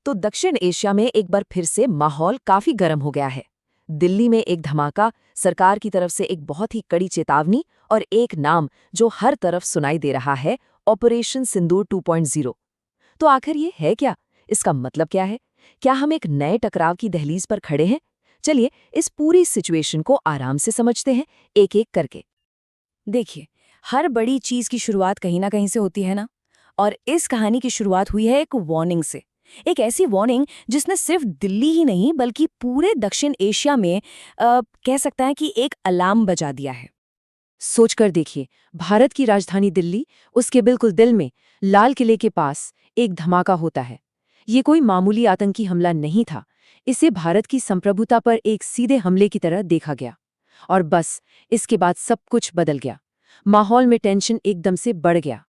तो दक्षिण एशिया में एक बार फिर से माहौल काफी गर्म हो गया है। दिल्ली में एक धमाका, सरकार की तरफ से एक बहुत ही कड़ी चेतावनी और एक नाम जो हर तरफ सुनाई दे रहा है, ऑपरेशन सिंदूर 2.0। तो आखिर ये है क्या? इसका मतलब क्या है? क्या हम एक नए टकराव की दहलीज पर खड़े हैं? चलिए इस पूरी सिचुएशन को आराम से समझते हैं, एक एक करके। देखिए, हर बड़ी चीज की शुरुआत कहीं ना कहीं से होती है ना। और इस कहानी की शुरुआत हुई है एक वार्निंग से। एक ऐसी वार्निंग जिसने सिर्फ दिल्ली ही नहीं बल्कि पूरे दक्षिण एशिया में कह सकता है कि एक अलार्म बजा दिया है। सोचकर देखिए, भारत की राजधानी दिल्ली, उसके बिल्कुल दिल में लाल किले के पास एक धमाका होता है। ये कोई मामूली आतंकी हमला नहीं था। इसे भारत की संप्रभुता पर एक सीधे हमले की तरह देखा गया। और बस इसके बाद सब कुछ बदल गया। माहौल में टेंशन एकदम से बढ़ गया।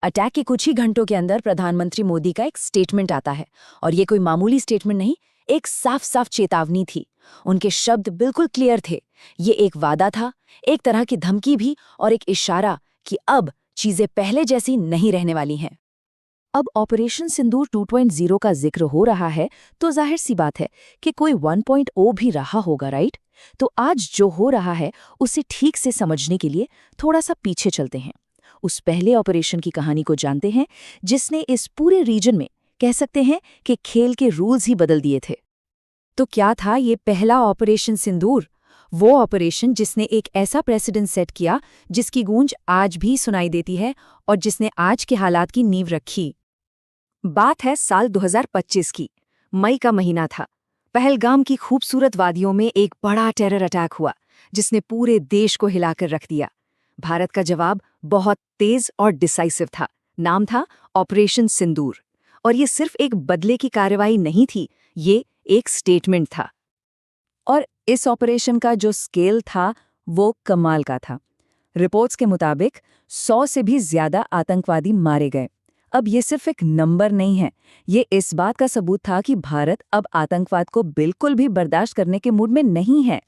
अटैक के कुछ ही घंटों के अंदर प्रधानमंत्री मोदी का एक स्टेटमेंट आता है। और ये कोई मामूली स्टेटमेंट नहीं, एक साफ साफ चेतावनी थी। उनके शब्द बिल्कुल क्लियर थे। ये एक वादा था, एक तरह की धमकी भी, और एक इशारा कि अब चीजें पहले जैसी नहीं रहने वाली हैं। अब ऑपरेशन सिंदूर 2.0 का जिक्र हो रहा है तो जाहिर सी बात है कि कोई 1.0 भी रहा होगा, राइट? तो आज जो हो रहा है उसे ठीक से समझने के लिए थोड़ा सा पीछे चलते हैं। उस पहले ऑपरेशन की कहानी को जानते हैं जिसने इस पूरे रीजन में, कह सकते हैं कि खेल के रूल्स ही बदल दिए थे। तो क्या था ये पहला ऑपरेशन सिंदूर? वो ऑपरेशन जिसने एक ऐसा प्रेसिडेंट सेट किया जिसकी गूंज आज भी सुनाई देती है और जिसने आज के हालात की नींव रखी। बात है साल 2025 की। मई का महीना था। पहलगाम की खूबसूरत वादियों में एक बड़ा टेरर अटैक हुआ जिसने पूरे देश को हिलाकर रख दिया। भारत का जवाब बहुत तेज और डिसाइसिव था। नाम था ऑपरेशन सिंदूर। और ये सिर्फ एक बदले की कार्रवाई नहीं थी, ये एक स्टेटमेंट था। और इस ऑपरेशन का जो स्केल था वो कमाल का था। रिपोर्ट्स के मुताबिक 100 से भी ज्यादा आतंकवादी मारे गए। अब ये सिर्फ एक नंबर नहीं है, ये इस बात का सबूत था कि भारत अब आतंकवाद को बिल्कुल भी बर्दाश्त करने के मूड में नहीं है।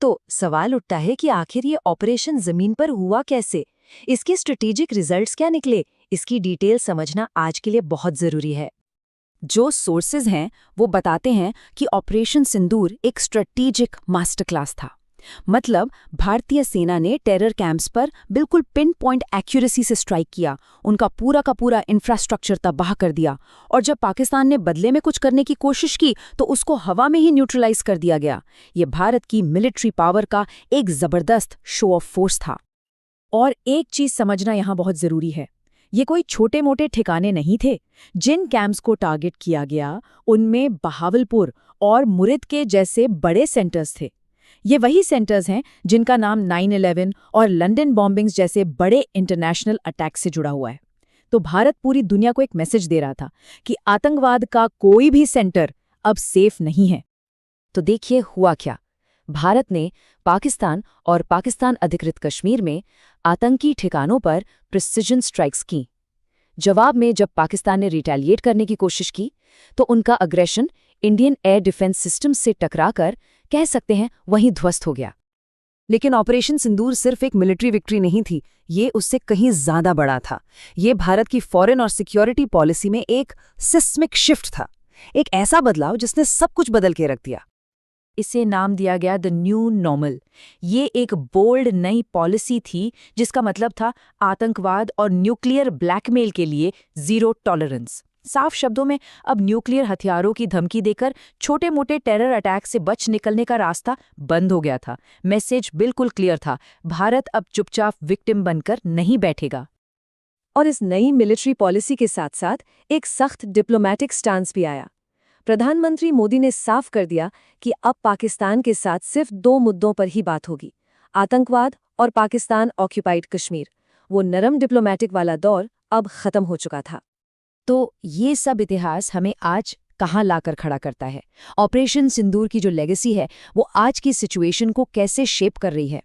तो सवाल उठता है कि आखिर ये ऑपरेशन जमीन पर हुआ कैसे? इसके स्ट्रेटेजिक रिजल्ट्स क्या निकले? इसकी डिटेल समझना आज के लिए बहुत जरूरी है। जो सोर्सेज हैं वो बताते हैं कि ऑपरेशन सिंदूर एक स्ट्रेटेजिक मास्टर क्लास था। मतलब भारतीय सेना ने टेरर कैंप्स पर बिल्कुल पिन पॉइंट एक्यूरेसी से स्ट्राइक किया, उनका पूरा का पूरा इंफ्रास्ट्रक्चर तबाह कर दिया। और जब पाकिस्तान ने बदले में कुछ करने की कोशिश की तो उसको हवा में ही न्यूट्रलाइज कर दिया गया। ये भारत की मिलिट्री पावर का एक जबरदस्त शो ऑफ फोर्स था। और एक चीज समझना यहाँ बहुत जरूरी है, ये कोई छोटे मोटे ठिकाने नहीं थे। जिन कैंप्स को टारगेट किया गया उनमें बहावलपुर और मुरिद के जैसे बड़े सेंटर्स थे। ये वही सेंटर्स हैं जिनका नाम 9/11 और लंदन बॉम्बिंग्स जैसे बड़े इंटरनेशनल अटैक से जुड़ा हुआ है। तो भारत पूरी दुनिया को एक मैसेज दे रहा था कि आतंकवाद का कोई भी सेंटर अब सेफ नहीं है। तो देखिए हुआ क्या। भारत ने पाकिस्तान और पाकिस्तान अधिकृत कश्मीर में आतंकी ठिकानों पर प्रिसिजन स्ट्राइक्स की। जवाब में जब पाकिस्तान ने रिटेलिएट करने की कोशिश की तो उनका aggression Indian air defence system से टकराकर, कह सकते हैं, वहीं ध्वस्त हो गया। लेकिन ऑपरेशन सिंदूर सिर्फ एक मिलिट्री विक्ट्री नहीं थी, ये उससे कहीं ज्यादा बड़ा था। ये भारत की फॉरेन और सिक्योरिटी पॉलिसी में एक सिस्मिक शिफ्ट था, एक ऐसा बदलाव जिसने सब कुछ बदल के रख दिया। इसे नाम दिया गया द न्यू नॉर्मल। ये एक बोल्ड नई पॉलिसी थी जिसका मतलब था आतंकवाद और न्यूक्लियर ब्लैकमेल के लिए जीरो टॉलरेंस। साफ शब्दों में अब न्यूक्लियर हथियारों की धमकी देकर छोटे मोटे टेरर अटैक से बच निकलने का रास्ता बंद हो गया था। मैसेज बिल्कुल क्लियर था, भारत अब चुपचाप विक्टिम बनकर नहीं बैठेगा। और इस नई मिलिट्री पॉलिसी के साथ साथ एक सख्त डिप्लोमैटिक स्टांस भी आया। प्रधानमंत्री मोदी ने साफ कर दिया कि अब पाकिस्तान के साथ सिर्फ 2 मुद्दों पर ही बात होगी, आतंकवाद और पाकिस्तान ऑक्यूपाइड कश्मीर। वो नरम डिप्लोमैटिक वाला दौर अब खत्म हो चुका था। तो ये सब इतिहास हमें आज कहाँ लाकर खड़ा करता है? ऑपरेशन सिंदूर की जो लेगेसी है वो आज की सिचुएशन को कैसे शेप कर रही है?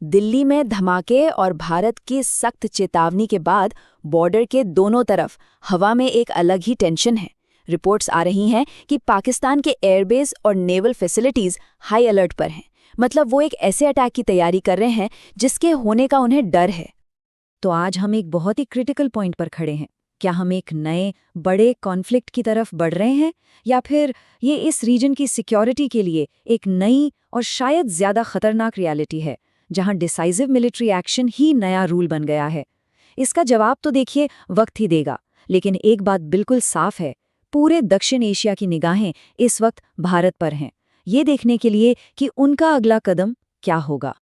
दिल्ली में धमाके और भारत की सख्त चेतावनी के बाद बॉर्डर के दोनों तरफ हवा में एक अलग ही टेंशन है। रिपोर्ट्स आ रही हैं कि पाकिस्तान के एयरबेस और नेवल फैसिलिटीज हाई अलर्ट पर हैं। मतलब वो एक ऐसे अटैक की तैयारी कर रहे हैं जिसके होने का उन्हें डर है। तो आज हम एक बहुत ही क्रिटिकल पॉइंट पर खड़े हैं। क्या हम एक नए बड़े कॉन्फ्लिक्ट की तरफ बढ़ रहे हैं, या फिर ये इस रीजन की सिक्योरिटी के लिए एक नई और शायद ज्यादा खतरनाक रियलिटी है, जहां डिसाइसिव मिलिट्री एक्शन ही नया रूल बन गया है? इसका जवाब तो देखिए वक्त ही देगा, लेकिन एक बात बिल्कुल साफ है, पूरे दक्षिण एशिया की निगाहें इस वक्त भारत पर हैं, ये देखने के लिए कि उनका अगला कदम क्या होगा।